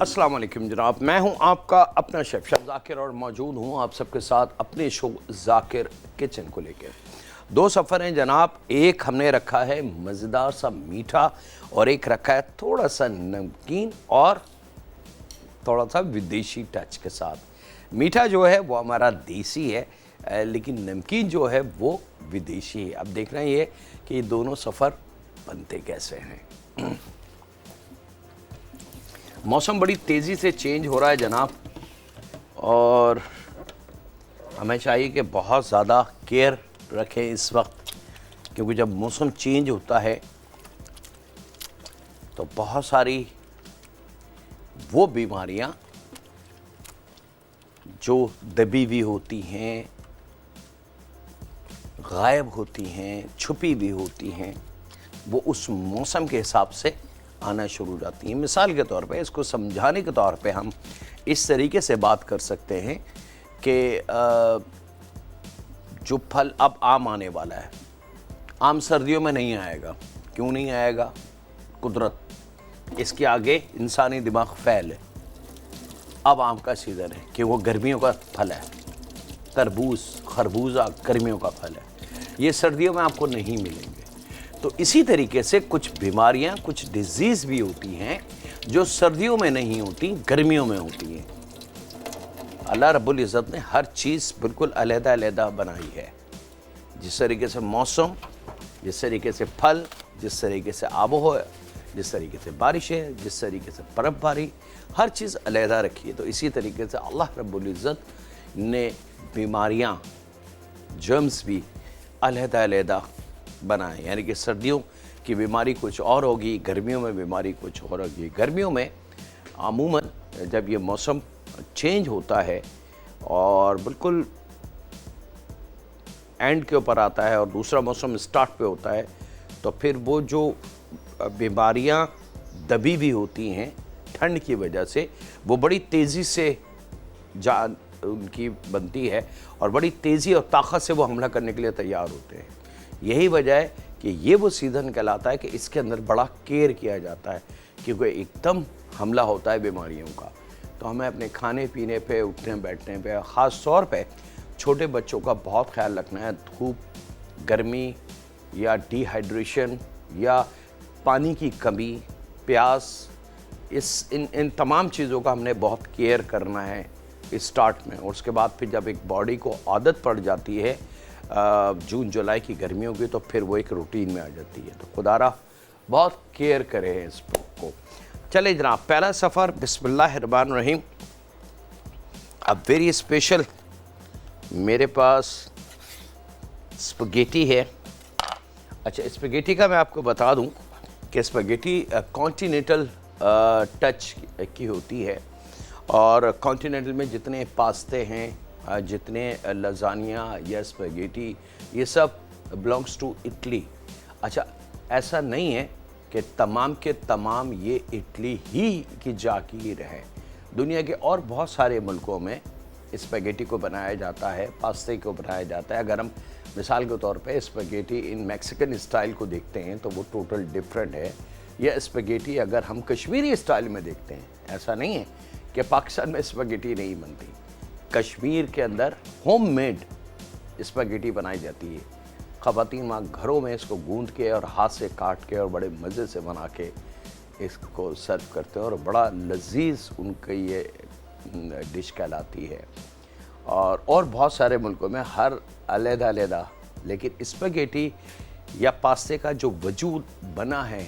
अस्सलाम वालेकुम जनाब, मैं हूं आपका अपना शेफ जाकिर और मौजूद हूं आप सबके साथ अपने शो जाकिर किचन को लेकर। दो सफ़र हैं जनाब, एक हमने रखा है मज़ेदार सा मीठा और एक रखा है थोड़ा सा नमकीन और थोड़ा सा विदेशी टच के साथ। मीठा जो है वो हमारा देसी है, लेकिन नमकीन जो है वो विदेशी है। अब देखना ये कि ये दोनों सफ़र बनते कैसे हैं। मौसम बड़ी तेज़ी से चेंज हो रहा है जनाब, और हमें चाहिए कि बहुत ज़्यादा केयर रखें इस वक्त, क्योंकि जब मौसम चेंज होता है तो बहुत सारी वो बीमारियां जो दबी हुई होती हैं, गायब होती हैं, छुपी भी होती हैं, वो उस मौसम के हिसाब से आना शुरू हो जाती हैं। मिसाल के तौर पे, इसको समझाने के तौर पे हम इस तरीके से बात कर सकते हैं कि जो फल अब आम आने वाला है, आम सर्दियों में नहीं आएगा। क्यों नहीं आएगा? कुदरत, इसके आगे इंसानी दिमाग फ़ैल है। अब आम का सीज़न है कि वो गर्मियों का फल है। तरबूज, खरबूजा गर्मियों का फल है, ये सर्दियों में आपको नहीं मिलेंगे। तो इसी तरीके से कुछ बीमारियां, कुछ डिजीज़ भी होती हैं जो सर्दियों में नहीं होती, गर्मियों में होती हैं। अल्लाह रब्बुल इज़्ज़त ने हर चीज़ बिल्कुल अलहदा-अलहदा बनाई है। जिस तरीके से मौसम, जिस तरीके से फल, जिस तरीके से आबोहवा, जिस तरीके से बारिशें, जिस तरीके से बर्फ़बारी, हर चीज़ अलहदा रखी है। तो इसी तरीके से अल्लाह रब्बुल इज़्ज़त ने बीमारियाँ, जर्म्स भी अलहदा-अलहदा बनाए। यानी कि सर्दियों की बीमारी कुछ और होगी, गर्मियों में बीमारी कुछ और होगी। गर्मियों में अमूमन जब ये मौसम चेंज होता है और बिल्कुल एंड के ऊपर आता है और दूसरा मौसम स्टार्ट पे होता है, तो फिर वो जो बीमारियां दबी भी होती हैं ठंड की वजह से, वो बड़ी तेज़ी से उनकी बनती है और बड़ी तेज़ी और ताकत से वो हमला करने के लिए तैयार होते हैं। यही वजह है कि ये वो सीज़न कहलाता है कि इसके अंदर बड़ा केयर किया जाता है, क्योंकि एकदम हमला होता है बीमारियों का। तो हमें अपने खाने पीने पे, उठने बैठने पे, ख़ास तौर पे छोटे बच्चों का बहुत ख्याल रखना है। धूप, गर्मी या डिहाइड्रेशन या पानी की कमी, प्यास, इन तमाम चीज़ों का हमने बहुत केयर करना है स्टार्ट में। और उसके बाद फिर जब एक बॉडी को आदत पड़ जाती है जून जुलाई की गर्मियों की, तो फिर वो एक रूटीन में आ जाती है। तो खुदारा बहुत केयर करे हैं इस को। चले जनाब, पहला सफ़र बिस्मिल्लाहिर्रहमानिर्रहीम। अब वेरी स्पेशल मेरे पास स्पगेटी है। अच्छा, स्पगेटी का मैं आपको बता दूं कि स्पगेटी कॉन्टिनेंटल टच की होती है, और कॉन्टिनेंटल में जितने पास्ते हैं, जितने लजानिया या स्पगेटी, ये सब बिलोंग्स टू इटली। अच्छा, ऐसा नहीं है कि तमाम के तमाम ये इटली ही की जागीर है। दुनिया के और बहुत सारे मुल्कों में स्पगेटी को बनाया जाता है, पास्ते को बनाया जाता है। अगर हम मिसाल के तौर पे स्पगेटी इन मैक्सिकन स्टाइल को देखते हैं तो वो टोटल डिफरेंट है। यह स्पगेटी अगर हम कश्मीरी स्टाइल में देखते हैं, ऐसा नहीं है कि पाकिस्तान में स्पगेटी नहीं बनती। कश्मीर के अंदर होममेड स्पगेटी बनाई जाती है। ख़वातीन वहाँ घरों में इसको गूंद के और हाथ से काट के और बड़े मज़े से बना के इसको सर्व करते हैं, और बड़ा लजीज उनकी ये डिश कहलाती है। और बहुत सारे मुल्कों में हर अलहदा, लेकिन स्पगेटी या पास्ते का जो वजूद बना है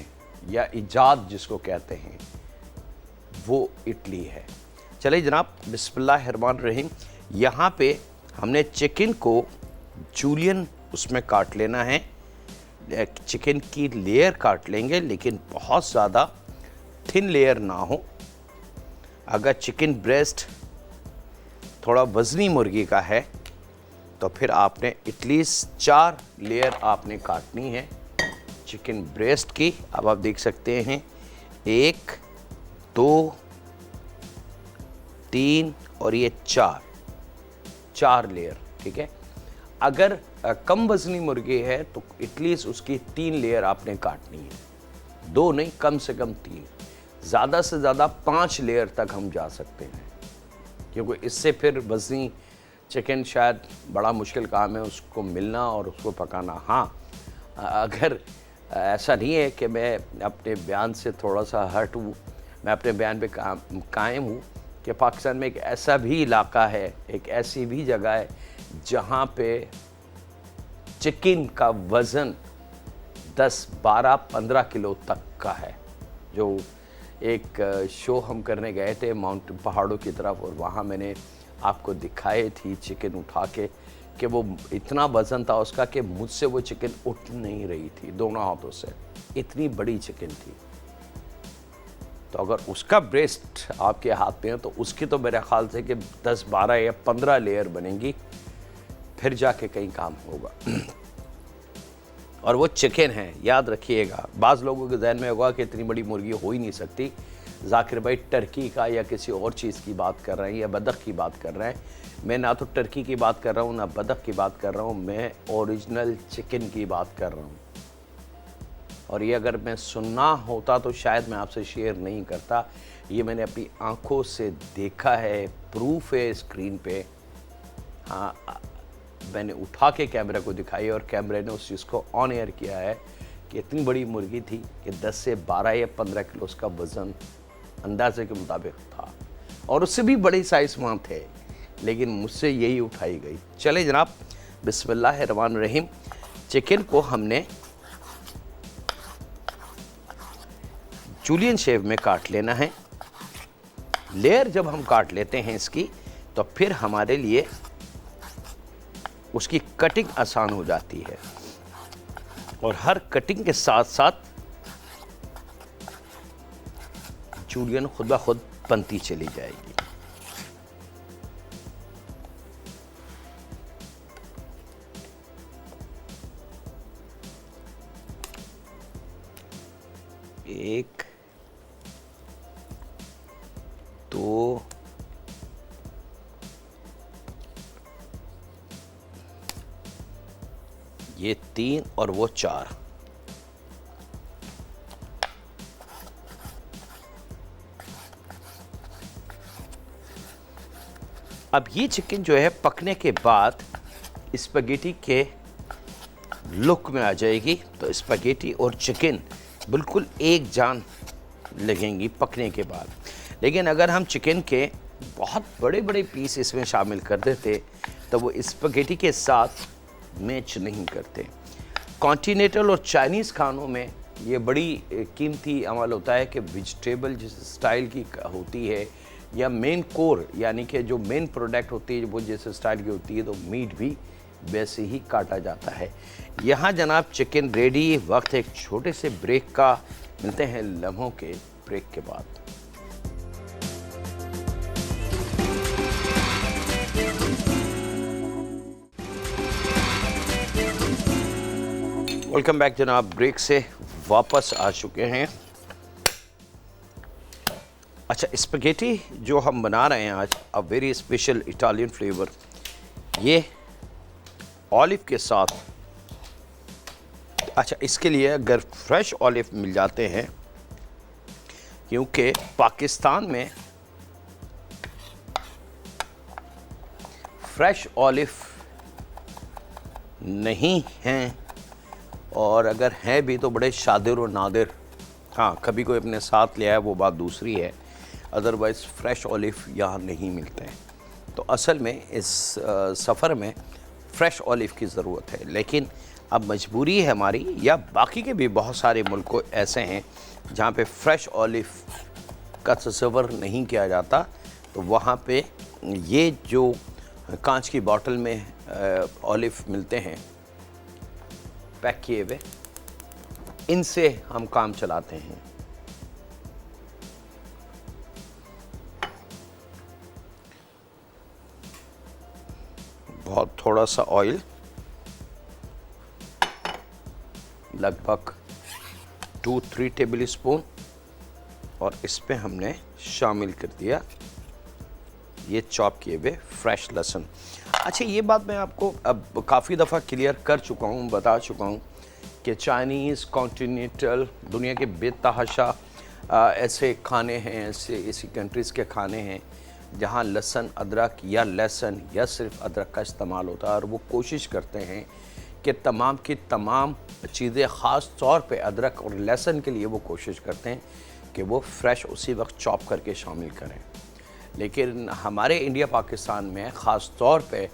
या इजाद जिसको कहते हैं, वो इटली है। चलिए जनाब, बिस्मिल्लाहिर्रहमानिर्रहीम। यहाँ पे हमने चिकन को जूलियन उसमें काट लेना है। चिकन की लेयर काट लेंगे, लेकिन बहुत ज़्यादा थिन लेयर ना हो। अगर चिकन ब्रेस्ट थोड़ा वज़नी मुर्गी का है तो फिर आपने एटलीस्ट 4 लेयर आपने काटनी है चिकन ब्रेस्ट की। अब आप देख सकते हैं 1, 2, 3 और ये 4 लेयर, ठीक है। अगर कम वजनी मुर्गी है तो एटलीस्ट उसकी 3 लेयर आपने काटनी है, 2 नहीं, कम से कम 3। ज़्यादा से ज़्यादा 5 लेयर तक हम जा सकते हैं, क्योंकि इससे फिर वज़नी चिकन शायद बड़ा मुश्किल काम है उसको मिलना और उसको पकाना। हाँ, अगर ऐसा नहीं है कि मैं अपने बयान से थोड़ा सा हट हूँ, मैं अपने बयान पे कायम हूँ कि पाकिस्तान में एक ऐसा भी इलाका है, एक ऐसी भी जगह है जहाँ पे चिकन का वज़न 10, 12, 15 किलो तक का है। जो एक शो हम करने गए थे माउंटेन पहाड़ों की तरफ, और वहाँ मैंने आपको दिखाई थी चिकन उठा के कि वो इतना वज़न था उसका कि मुझसे वो चिकन उठ नहीं रही थी दोनों हाथों से, इतनी बड़ी चिकन थी। तो अगर उसका ब्रेस्ट आपके हाथ में है तो उसकी तो मेरे ख्याल से कि 10, 12 या 15 लेयर बनेंगी, फिर जाके कहीं काम होगा। और वो चिकन है, याद रखिएगा। बाज़ लोगों के जहन में होगा कि इतनी बड़ी मुर्गी हो ही नहीं सकती। जाकिर भाई टर्की का या किसी और चीज़ की बात कर रहे हैं या बदख की बात कर रहे हैं। मैं ना तो टर्की की बात कर रहा हूँ ना बदख की बात कर रहा हूँ, मैं ओरिजिनल चिकन की बात कर रहा हूँ। और ये अगर मैं सुनना होता तो शायद मैं आपसे शेयर नहीं करता। ये मैंने अपनी आंखों से देखा है, प्रूफ है स्क्रीन पे। हाँ, मैंने उठा के कैमरा को दिखाई और कैमरे ने उस चीज़ को ऑन एयर किया है कि इतनी बड़ी मुर्गी थी कि 10 से 12 या 15 किलो उसका वज़न अंदाजे के मुताबिक था, और उससे भी बड़े साइज़ वहाँ थे, लेकिन मुझसे यही उठाई गई। चले जनाब, बिस्मिल्लाहिर्रहमानिर्रहीम। चिकन को हमने जूलियन शेप में काट लेना है। लेयर जब हम काट लेते हैं इसकी, तो फिर हमारे लिए उसकी कटिंग आसान हो जाती है, और हर कटिंग के साथ साथ जूलियन खुद ब खुद बनती चली जाएगी। एक, दो, ये 3 और वो 4। अब ये चिकन जो है पकने के बाद स्पैगेटी के लुक में आ जाएगी, तो स्पैगेटी और चिकन बिल्कुल एक जान लगेंगी पकने के बाद। लेकिन अगर हम चिकन के बहुत बड़े बड़े पीस इसमें शामिल कर देते तो वो स्पैगेटी के साथ मैच नहीं करते। कॉन्टिनेंटल और चाइनीज़ खानों में ये बड़ी कीमती अमल होता है कि वेजिटेबल जिस स्टाइल की होती है या मेन कोर यानी कि जो मेन प्रोडक्ट होती है वो जिस स्टाइल की होती है, तो मीट भी वैसे ही काटा जाता है। यहाँ जनाब चिकन रेडी। वक्त एक छोटे से ब्रेक का, मिलते हैं लम्हों के ब्रेक के बाद। वेलकम बैक जनाब, ब्रेक से वापस आ चुके हैं। अच्छा, स्पैगेटी जो हम बना रहे हैं आज, a very special Italian flavour, ये ऑलिव के साथ। अच्छा, इसके लिए अगर फ्रेश ऑलिव मिल जाते हैं, क्योंकि पाकिस्तान में फ्रेश ऑलिव नहीं हैं, और अगर हैं भी तो बड़े शादिर और नादिर। हाँ, कभी कोई अपने साथ ले आया वो बात दूसरी है, अदरवाइज़ फ्रेश ऑलिव यहाँ नहीं मिलते हैं। तो असल में इस सफ़र में फ़्रेश ऑलिव की ज़रूरत है, लेकिन अब मजबूरी है हमारी, या बाकी के भी बहुत सारे मुल्क ऐसे हैं जहाँ पे फ़्रेश ऑलिव का तस्वर नहीं किया जाता, तो वहाँ पे ये जो कांच की बोतल में ऑलिव मिलते हैं पैक किए हुए, इनसे हम काम चलाते हैं। बहुत थोड़ा सा ऑयल, लगभग 2-3 टेबल स्पून, और इस पे हमने शामिल कर दिया ये चॉप किए हुए फ्रेश लहसुन। अच्छा, ये बात मैं आपको अब काफ़ी दफ़ा क्लियर कर चुका हूँ, बता चुका हूँ कि चाइनीज़, कॉन्टिनेंटल, दुनिया के बेतहाशा ऐसे खाने हैं, ऐसी कंट्रीज़ के खाने हैं जहाँ लहसुन अदरक या लहसुन या सिर्फ अदरक का इस्तेमाल होता है, और वो कोशिश करते हैं कि तमाम की तमाम चीज़ें, ख़ास तौर पे अदरक और लहसुन के लिए वो कोशिश करते हैं कि वो फ्रेश उसी वक्त चॉप करके शामिल करें। लेकिन हमारे इंडिया पाकिस्तान में ख़ास तौर पे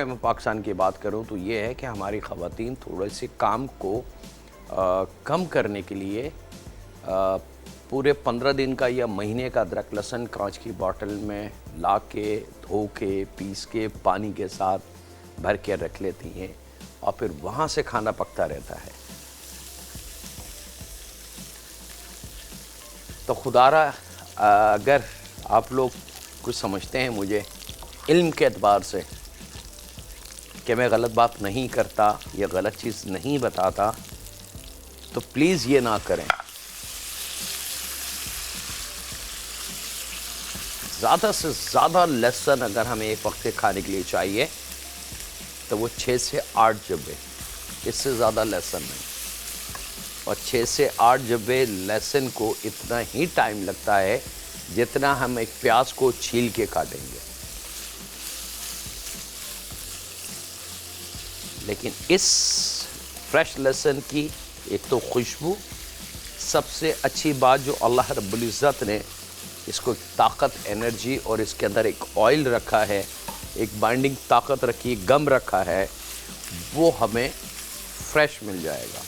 मैं पाकिस्तान की बात करूं तो ये है कि हमारी ख़वातीन थोड़े से काम को कम करने के लिए पूरे 15 दिन का या महीने का अदरक लहसुन कांच की बोतल में ला के, धो के, पीस के, पानी के साथ भर के रख लेती हैं और फिर वहाँ से खाना पकता रहता है। तो खुदारा अगर आप लोग कुछ समझते हैं मुझे इल्म के एतबार से कि मैं गलत बात नहीं करता या गलत चीज़ नहीं बताता, तो प्लीज़ ये ना करें। ज़्यादा से ज़्यादा लहसुन अगर हमें एक वक्त के खाने के लिए चाहिए तो वो 6 से 8 जब्बे, इससे ज़्यादा लहसुन नहीं। और 6 से 8 जब्बे लहसुन को इतना ही टाइम लगता है जितना हम एक प्याज को छील के काटेंगे। लेकिन इस फ्रेश लहसुन की एक तो खुशबू, सबसे अच्छी बात जो अल्लाह रब्बुल इज़्ज़त ने इसको ताकत, एनर्जी और इसके अंदर एक ऑयल रखा है, एक बाइंडिंग ताकत रखी, गम रखा है, वो हमें फ्रेश मिल जाएगा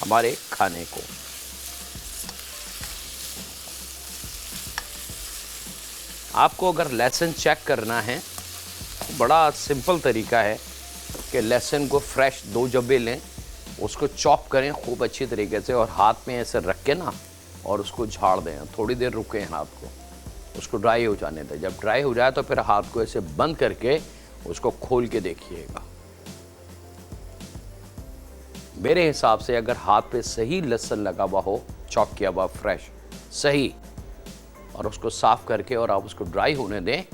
हमारे खाने को। आपको अगर लहसुन चेक करना है, बड़ा सिंपल तरीका है कि लहसुन को फ्रेश 2 जब्बे लें, उसको चॉप करें खूब अच्छी तरीके से और हाथ में ऐसे रख के ना और उसको झाड़ दें, थोड़ी देर रुकें हाथ को, उसको ड्राई हो जाने दें। जब ड्राई हो जाए तो फिर हाथ को ऐसे बंद करके उसको खोल के देखिएगा। मेरे हिसाब से अगर हाथ पे सही लहसुन लगा हुआ हो, चॉप किया हुआ फ्रेश सही, और उसको साफ़ करके और आप उसको ड्राई होने दें,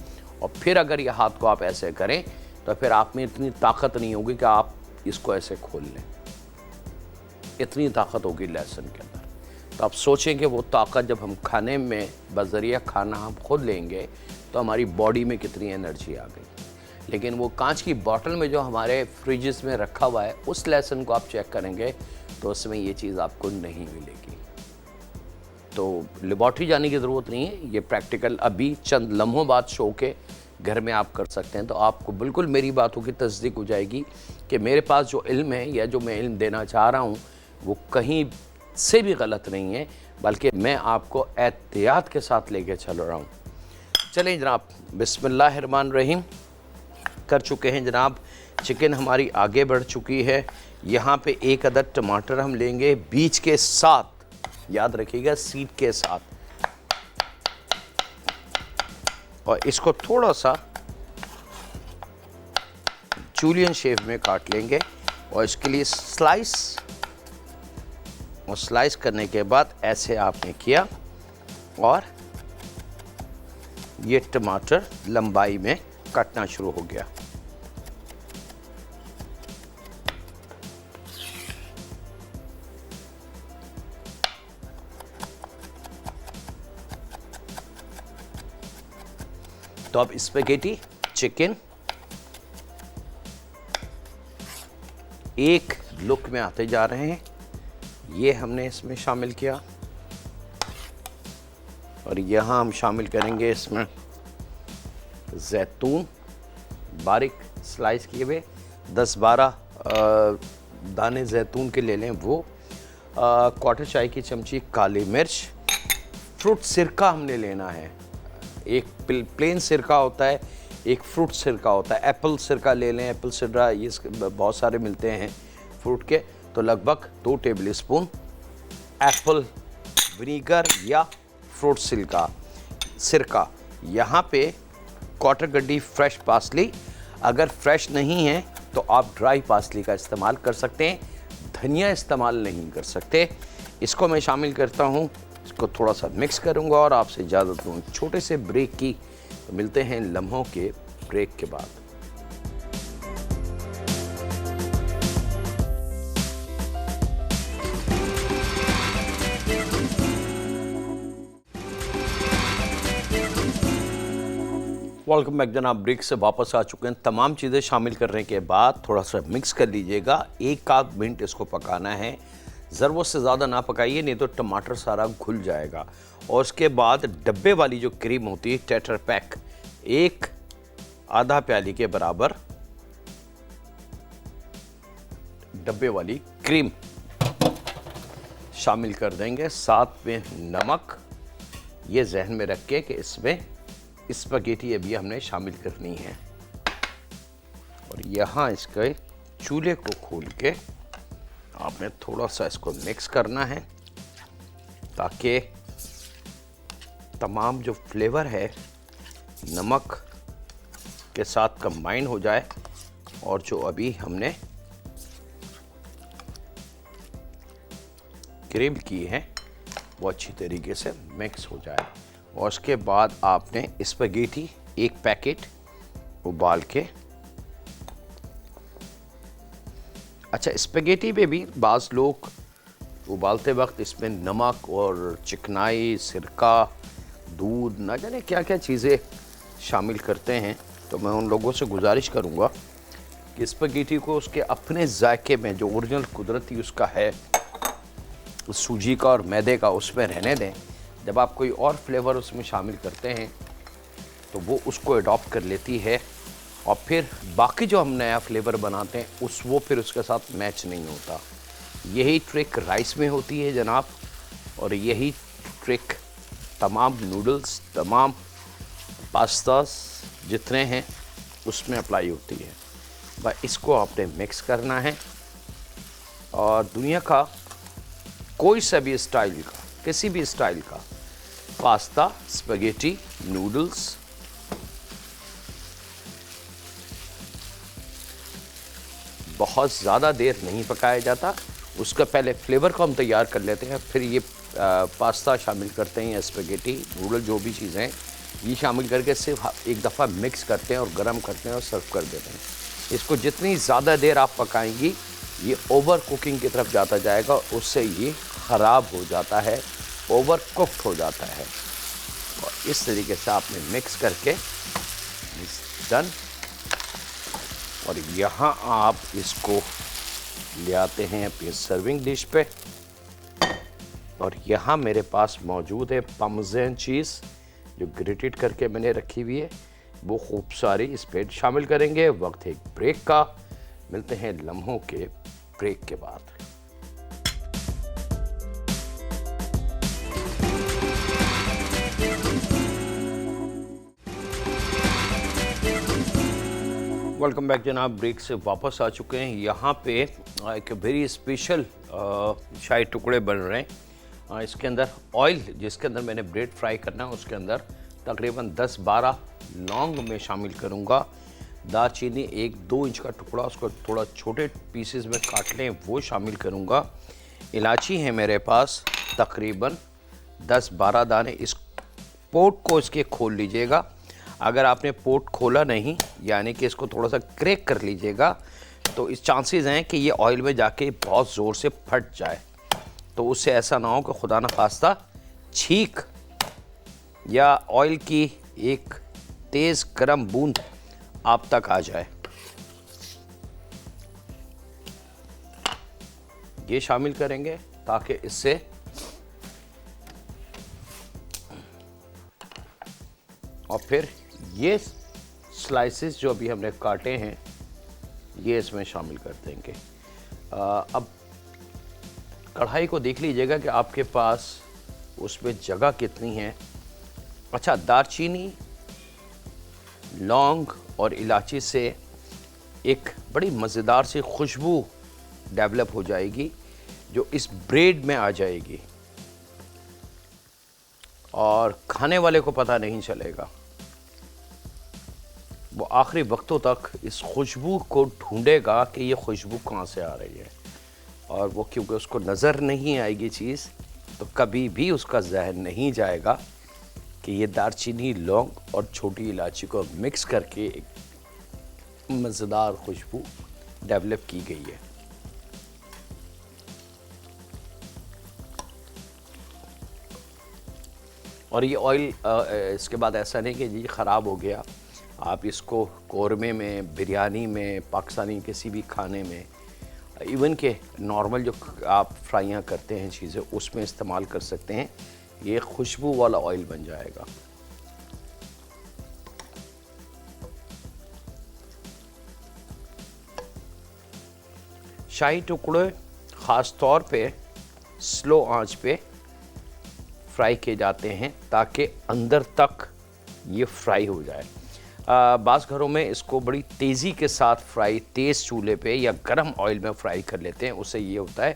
और फिर अगर ये हाथ को आप ऐसे करें तो फिर आप में इतनी ताकत नहीं होगी कि आप इसको ऐसे खोल लें। इतनी ताकत होगी लहसुन के अंदर। तो आप सोचें कि वो ताकत जब हम खाने में बज़रिया खाना हम खुद लेंगे तो हमारी बॉडी में कितनी एनर्जी आ गई। लेकिन वो कांच की बोतल में जो हमारे फ्रिजेस में रखा हुआ है, उस लहसुन को आप चेक करेंगे तो उसमें ये चीज़ आपको नहीं मिलेगी। तो लेबॉर्ट्री जाने की ज़रूरत नहीं है, ये प्रैक्टिकल अभी चंद लम्हों बाद शो के घर में आप कर सकते हैं। तो आपको बिल्कुल मेरी बातों की तस्दीक हो जाएगी कि मेरे पास जो इल्म है या जो मैं इल्म देना चाह रहा हूँ वो कहीं से भी गलत नहीं है, बल्कि मैं आपको एहतियात के साथ लेके चल रहा हूँ। चलें जनाब, बिस्मिल्लाहिर्रहमानिर्रहीम कर चुके हैं जनाब। चिकन हमारी आगे बढ़ चुकी है। यहाँ पे 1 अदद टमाटर हम लेंगे बीज के साथ, याद रखिएगा सीड के साथ, और इसको थोड़ा सा जूलियन शेप में काट लेंगे। और इसके लिए स्लाइस करने के बाद ऐसे आपने किया और ये टमाटर लंबाई में कटना शुरू हो गया। तो अब स्पैगेटी चिकन एक लुक में आते जा रहे हैं। ये हमने इसमें शामिल किया और यहाँ हम शामिल करेंगे इसमें जैतून, बारीक स्लाइस किए हुए 10-12 दाने जैतून के ले लें वो, 1/4 चाय की चमची काली मिर्च, फ्रूट सिरका हमने लेना है। एक प्लेन सिरका होता है, एक फ्रूट सिरका होता है। एप्पल सिरका ले लें, एप्पल सिरका ये बहुत सारे मिलते हैं फ्रूट के। तो लगभग 2 टेबल स्पून एप्पल विनीगर या फ्रूट सिरका। यहाँ पे 1/4 गड्डी फ्रेश पार्सली, अगर फ्रेश नहीं है तो आप ड्राई पार्सली का इस्तेमाल कर सकते हैं, धनिया इस्तेमाल नहीं कर सकते। इसको मैं शामिल करता हूँ, इसको थोड़ा सा मिक्स करूँगा और आपसे इजाज़त दूँ छोटे से ब्रेक की। तो मिलते हैं लम्हों के ब्रेक के बाद। वेलकम बैक जनाब। ब्रेक से वापस आ चुके हैं। तमाम चीज़ें शामिल करने के बाद थोड़ा सा मिक्स कर लीजिएगा। 1 आध मिनट इसको पकाना है, ज़रूरत से ज़्यादा ना पकाइए, नहीं तो टमाटर सारा घुल जाएगा। और उसके बाद डब्बे वाली जो क्रीम होती है टेट्रा पैक, एक आधा प्याली के बराबर डब्बे वाली क्रीम शामिल कर देंगे, साथ में नमक। ये जहन में रख के कि इसमें स्पैगेटी अभी हमने शामिल करनी है। और यहाँ इसके चूल्हे को खोल के आपने थोड़ा सा इसको मिक्स करना है, ताकि तमाम जो फ्लेवर है नमक के साथ कंबाइन हो जाए और जो अभी हमने क्रीम की है वो अच्छी तरीके से मिक्स हो जाए। और उसके बाद आपने स्पैगेटी 1 पैकेट उबाल के, अच्छा स्पैगेटी में भी बाज़ लोग उबालते वक्त इसमें नमक और चिकनाई, सिरका, दूध, ना जाने क्या क्या चीज़ें शामिल करते हैं। तो मैं उन लोगों से गुजारिश करूँगा कि स्पैगेटी को उसके अपने जायके में, जो ओरिजिनल कुदरती उसका है सूजी का और मैदे का, उसमें रहने दें। जब आप कोई और फ्लेवर उसमें शामिल करते हैं तो वो उसको अडॉप्ट कर लेती है, और फिर बाकी जो हम नया फ्लेवर बनाते हैं वो फिर उसके साथ मैच नहीं होता। यही ट्रिक राइस में होती है जनाब, और यही ट्रिक तमाम नूडल्स, तमाम पास्तास जितने हैं उसमें अप्लाई होती है। बस इसको आपने मिक्स करना है, और दुनिया का कोई सा भी स्टाइल का, किसी भी स्टाइल का पास्ता, स्पैगेटी, नूडल्स बहुत ज़्यादा देर नहीं पकाया जाता। उसका पहले फ्लेवर को हम तैयार कर लेते हैं, फिर ये पास्ता शामिल करते हैं या स्पैगेटी, नूडल, जो भी चीज़ें हैं ये शामिल करके सिर्फ एक दफ़ा मिक्स करते हैं और गर्म करते हैं और सर्व कर देते हैं। इसको जितनी ज़्यादा देर आप पकाएंगी ये ओवर कुकिंग की तरफ जाता जाएगा, उससे ये ख़राब हो जाता है, ओवर कुक्ड हो जाता है। और इस तरीके से आपने मिक्स करके डन। और यहाँ आप इसको ले आते हैं अपनी सर्विंग डिश पे, और यहाँ मेरे पास मौजूद है पार्मेज़न चीज़ जो ग्रेटेड करके मैंने रखी हुई है, वो खूब सारी इस पे शामिल करेंगे। वक्त है एक ब्रेक का, मिलते हैं लम्हों के ब्रेक के बाद। वेलकम बैक जनाब। ब्रेक से वापस आ चुके हैं। यहाँ पे एक वेरी स्पेशल शाही टुकड़े बन रहे हैं। इसके अंदर ऑयल, जिसके अंदर मैंने ब्रेड फ्राई करना है, उसके अंदर तकरीबन 10-12 लौंग में शामिल करूँगा। दालचीनी 1-2 इंच का टुकड़ा, उसको थोड़ा छोटे पीसेस में काट लें, वो शामिल करूँगा। इलायची है मेरे पास तकरीबन 10-12 दाने। इस पोट को इसके खोल लीजिएगा। अगर आपने पोट खोला नहीं, यानी कि इसको थोड़ा सा क्रैक कर लीजिएगा, तो इस चांसेस हैं कि ये ऑयल में जाके बहुत ज़ोर से फट जाए। तो उससे ऐसा ना हो कि खुदा न खास्ता छींक या ऑयल की एक तेज़ गर्म बूंद आप तक आ जाए। ये शामिल करेंगे ताकि इससे और फिर ये स्लाइसेस जो अभी हमने काटे हैं ये इसमें शामिल कर देंगे। अब कढ़ाई को देख लीजिएगा कि आपके पास उसमें जगह कितनी है। अच्छा, दालचीनी, लौंग और इलायची से एक बड़ी मज़ेदार सी खुशबू डेवलप हो जाएगी जो इस ब्रेड में आ जाएगी, और खाने वाले को पता नहीं चलेगा। वो आखिरी वक्तों तक इस खुशबू को ढूंढेगा कि ये खुशबू कहाँ से आ रही है, और वो क्योंकि उसको नज़र नहीं आएगी चीज़, तो कभी भी उसका जहन नहीं जाएगा कि ये दालचीनी, लौंग और छोटी इलायची को मिक्स करके एक मज़ेदार खुशबू डेवलप की गई है। और ये ऑयल इसके बाद ऐसा नहीं कि जी ख़राब हो गया, आप इसको कौरमे में, बिरयानी में, पाकिस्तानी किसी भी खाने में, इवन के नॉर्मल जो आप फ्राइयाँ करते हैं चीज़ें, उसमें इस्तेमाल कर सकते हैं। ये खुशबू वाला ऑयल बन जाएगा। शाही टुकड़े ख़ास तौर पे स्लो आंच पे फ्राई किए जाते हैं ताकि अंदर तक ये फ्राई हो जाए। बाज़ घरों में इसको बड़ी तेज़ी के साथ फ्राई तेज़ चूल्हे पे या गरम ऑयल में फ्राई कर लेते हैं। उससे ये होता है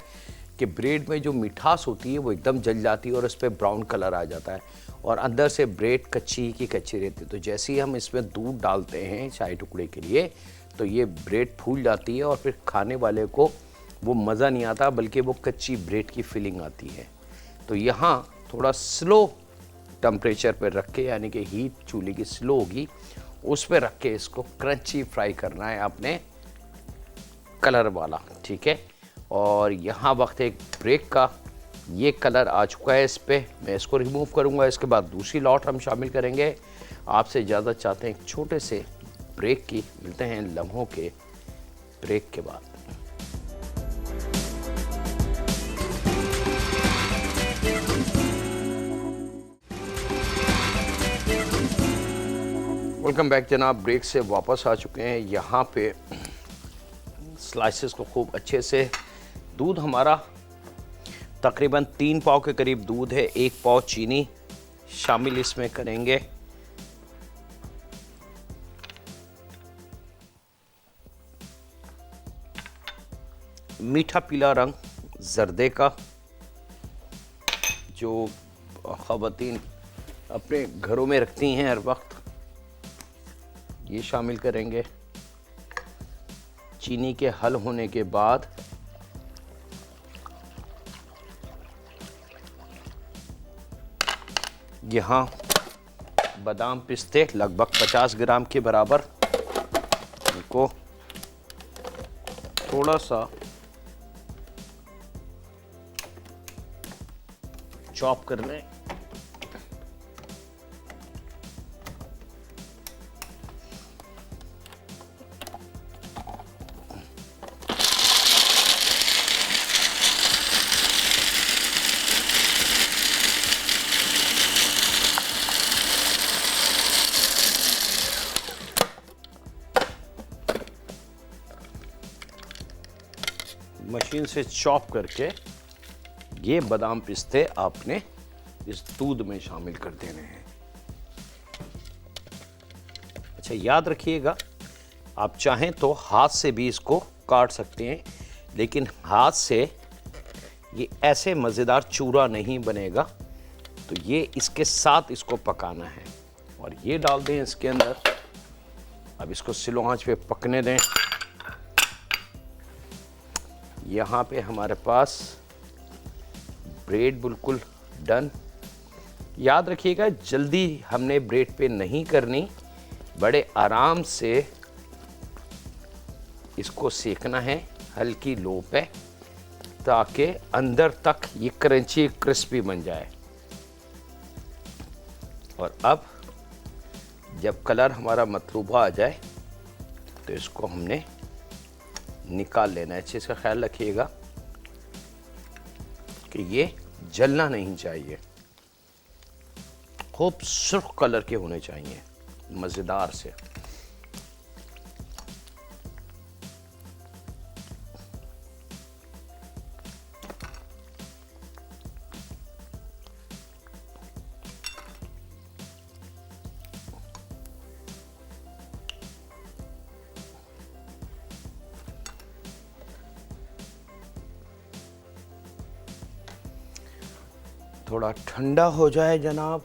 कि ब्रेड में जो मिठास होती है वो एकदम जल जाती है और उस पर ब्राउन कलर आ जाता है और अंदर से ब्रेड कच्ची की कच्ची रहती है। तो जैसे ही हम इसमें दूध डालते हैं शाही टुकड़े के लिए, तो ये ब्रेड फूल जाती है और फिर खाने वाले को वो मज़ा नहीं आता, बल्कि वो कच्ची ब्रेड की फीलिंग आती है। तो यहाँ थोड़ा स्लो टेम्परेचर पर रख के, यानी कि हीट चूल्हे की स्लो होगी, उस पर रख के इसको क्रंची फ्राई करना है आपने, कलर वाला, ठीक है। और यहाँ वक्त एक ब्रेक का, ये कलर आ चुका है इस पर, मैं इसको रिमूव करूँगा। इसके बाद दूसरी लॉट हम शामिल करेंगे। आपसे इजाज़त चाहते हैं एक छोटे से ब्रेक की। मिलते हैं लम्हों के ब्रेक के बाद। वेलकम बैक जनाब, ब्रेक से वापस आ चुके हैं। यहाँ पे स्लाइसेस को खूब अच्छे से, दूध हमारा तकरीबन 3 पाव के करीब दूध है। 1 पाव चीनी शामिल इसमें करेंगे। मीठा पीला रंग जर्दे का, जो ख़वातीन अपने घरों में रखती हैं हर वक्त, ये शामिल करेंगे। चीनी के हल होने के बाद यहाँ बादाम पिस्ते लगभग 50 ग्राम के बराबर, इनको थोड़ा सा चॉप कर लें। मशीन से चॉप करके ये बादाम पिस्ते आपने इस दूध में शामिल कर देने हैं। अच्छा, याद रखिएगा, आप चाहें तो हाथ से भी इसको काट सकते हैं, लेकिन हाथ से ये ऐसे मज़ेदार चूरा नहीं बनेगा। तो ये इसके साथ इसको पकाना है और ये डाल दें इसके अंदर। अब इसको स्लो आंच पे पकने दें। यहाँ पे हमारे पास ब्रेड बिल्कुल डन। याद रखिएगा, जल्दी हमने ब्रेड पे नहीं करनी, बड़े आराम से इसको सेकना है हल्की लो पे, ताकि अंदर तक ये क्रंची क्रिस्पी बन जाए। और अब जब कलर हमारा मतलूबा आ जाए तो इसको हमने निकाल लेना है। अच्छे से ख्याल रखिएगा कि ये जलना नहीं चाहिए, खूब सुर्ख कलर के होने चाहिए, मज़ेदार से। थोड़ा ठंडा हो जाए जनाब,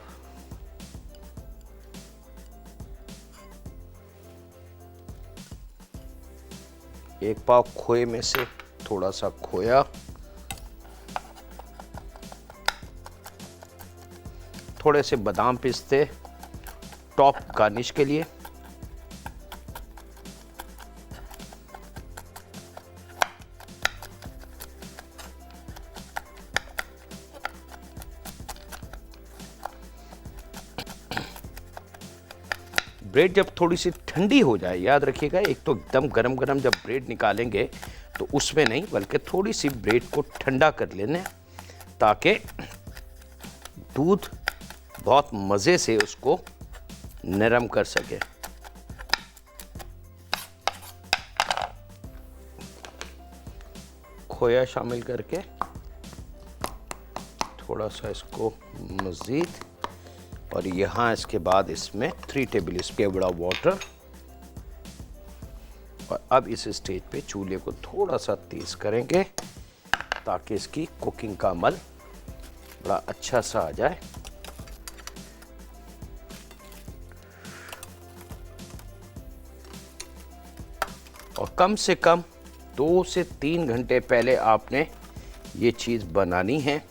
एक पाव खोए में से थोड़ा सा खोया, थोड़े से बादाम पिस्ते टॉप गार्निश के लिए, ब्रेड जब थोड़ी सी ठंडी हो जाए, याद रखिएगा, एक तो एकदम गरम गरम जब ब्रेड निकालेंगे तो उसमें नहीं, बल्कि थोड़ी सी ब्रेड को ठंडा कर लेना ताकि दूध बहुत मज़े से उसको नरम कर सके। खोया शामिल करके थोड़ा सा इसको मज़ीद, और यहाँ इसके बाद इसमें 3 टेबल स्पून बड़ा वाटर। और अब इस स्टेज पे चूल्हे को थोड़ा सा तेज़ करेंगे ताकि इसकी कुकिंग का अमल बड़ा अच्छा सा आ जाए। और कम से कम 2 से 3 घंटे पहले आपने ये चीज़ बनानी है।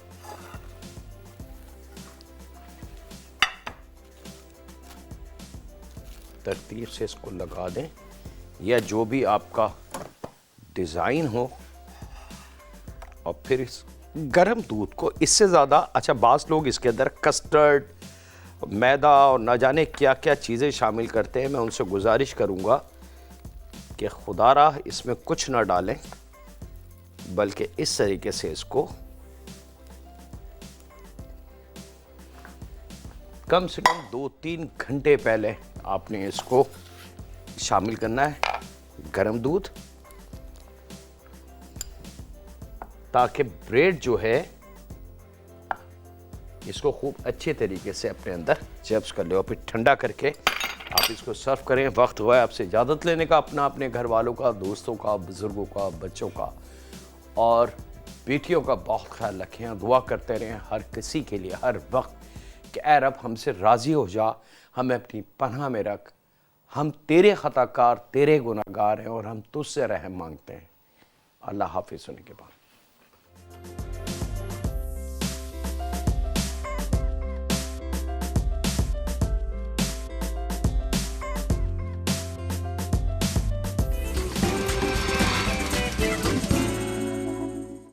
तरतीब से इसको लगा दें, या जो भी आपका डिज़ाइन हो, और फिर इस गरम दूध को इससे ज़्यादा, अच्छा बाज़ लोग इसके अंदर कस्टर्ड, मैदा और ना जाने क्या क्या चीज़ें शामिल करते हैं। मैं उनसे गुजारिश करूँगा कि खुदारा इसमें कुछ ना डालें, बल्कि इस तरीके से इसको कम से कम 2-3 घंटे पहले आपने इसको शामिल करना है, गरम दूध, ताकि ब्रेड जो है इसको खूब अच्छे तरीके से अपने अंदर जब्स कर ले, और फिर ठंडा करके आप इसको सर्व करें। वक्त हुआ है आपसे इजाज़त लेने का, अपने घर वालों का, दोस्तों का, बुज़ुर्गों का, बच्चों का और बेटियों का बहुत ख्याल रखें। दुआ करते रहें हर किसी के लिए हर वक्त कि ऐ रब हमसे राज़ी हो जा, हमें अपनी पनाह में रख, हम तेरे ख़ताकार, तेरे गुनहगार हैं और हम तुझसे रहम मांगते हैं। अल्लाह हाफ़िज़ होने के बाद।